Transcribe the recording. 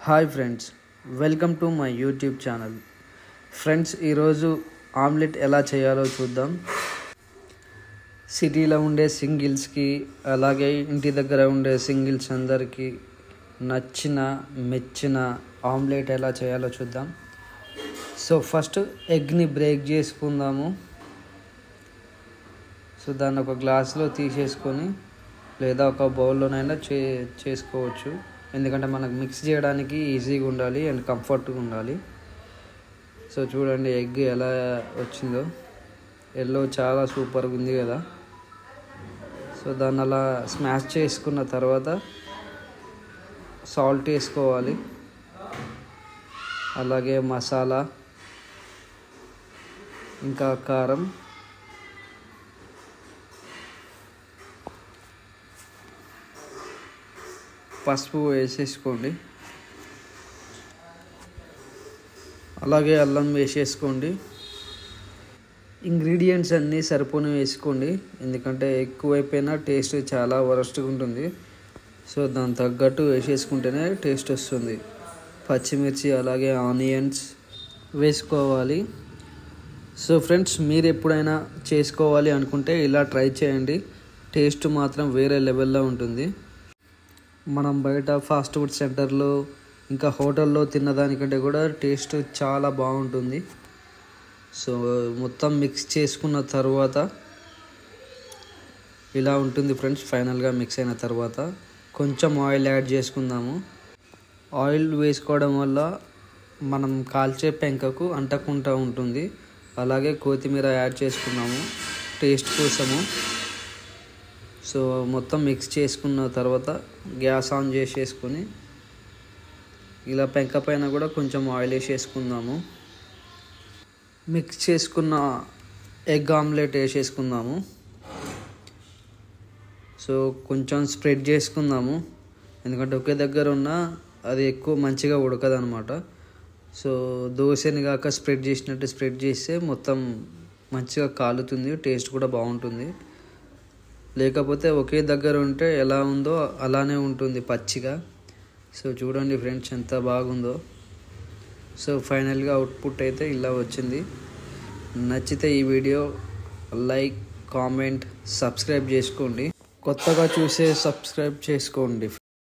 Hi friends, welcome to my YouTube channel. Friends, ఈరోజు omelette ఎలా చేయాలో చూద్దాం. సిటీలో ఉండే సింగిల్స్కి, అలాగే ఇంటి దగ్గర ఉండే సింగిల్స్ అందరికీ నచ్చిన మెచ్చిన ఆమ్లెట్ ఎలా చేయాలో చూద్దాం. సో ఫస్ట్ ఎగ్ని బ్రేక్ చేసుకుందాము. సో దాన్ని ఒక గ్లాస్లో తీసేసుకొని లేదా ఒక బౌల్లోనైనా చేసుకోవచ్చు. ఎందుకంటే మనకు మిక్స్ చేయడానికి ఈజీగా ఉండాలి అండ్ కంఫర్ట్గా ఉండాలి. సో చూడండి ఎగ్ ఎలా వచ్చిందో, ఎల్లో చాలా సూపర్గా ఉంది కదా. సో దాన్ని అలా స్మాష్ చేసుకున్న తర్వాత సాల్ట్ వేసుకోవాలి, అలాగే మసాలా, ఇంకా కారం, పసుపు వేసేసుకోండి, అలాగే అల్లం వేసేసుకోండి. ఇంగ్రీడియంట్స్ అన్నీ సరిపోని వేసుకోండి, ఎందుకంటే ఎక్కువైపోయినా టేస్ట్ చాలా వరస్ట్గా ఉంటుంది. సో దాని తగ్గట్టు వేసేసుకుంటేనే టేస్ట్ వస్తుంది. పచ్చిమిర్చి అలాగే ఆనియన్స్ వేసుకోవాలి. సో ఫ్రెండ్స్, మీరు ఎప్పుడైనా చేసుకోవాలి అనుకుంటే ఇలా ట్రై చేయండి. టేస్ట్ మాత్రం వేరే లెవెల్లో ఉంటుంది. మనం బయట ఫాస్ట్ ఫుడ్ సెంటర్లో ఇంకా హోటల్లో తిన్నదానికంటే కూడా టేస్ట్ చాలా బాగుంటుంది. సో మొత్తం మిక్స్ చేసుకున్న తర్వాత ఇలా ఉంటుంది ఫ్రెండ్స్. ఫైనల్గా మిక్స్ అయిన తర్వాత కొంచెం ఆయిల్ యాడ్ చేసుకుందాము. ఆయిల్ వేసుకోవడం వల్ల మనం కాల్చే పెంకకు అంటకుండా ఉంటుంది. అలాగే కొత్తిమీర యాడ్ చేసుకున్నాము టేస్ట్ కోసము. సో మొత్తం మిక్స్ చేసుకున్న తర్వాత గ్యాస్ ఆన్ చేసేసుకొని ఇలా పెంక పైన కూడా కొంచెం ఆయిల్ వేసేసుకుందాము. మిక్స్ చేసుకున్న ఎగ్ ఆమ్లెట్ వేసేసుకుందాము. సో కొంచెం స్ప్రెడ్ చేసుకుందాము, ఎందుకంటే ఒకే దగ్గర ఉన్న అది ఎక్కువ మంచిగా ఉడకదు అనమాట. సో దోశని కాక స్ప్రెడ్ చేసినట్టు స్ప్రెడ్ చేస్తే మొత్తం మంచిగా కాలుతుంది, టేస్ట్ కూడా బాగుంటుంది. లేకపోతే ఒకే దగ్గర ఉంటే ఎలా ఉందో అలానే ఉంటుంది పచ్చిగా. సో చూడండి ఫ్రెండ్స్ ఎంత బాగుందో. సో ఫైనల్గా అవుట్పుట్ అయితే ఇలా వచ్చింది. నచ్చితే ఈ వీడియో లైక్, కామెంట్, సబ్స్క్రైబ్ చేసుకోండి. కొత్తగా చూసే సబ్స్క్రైబ్ చేసుకోండి.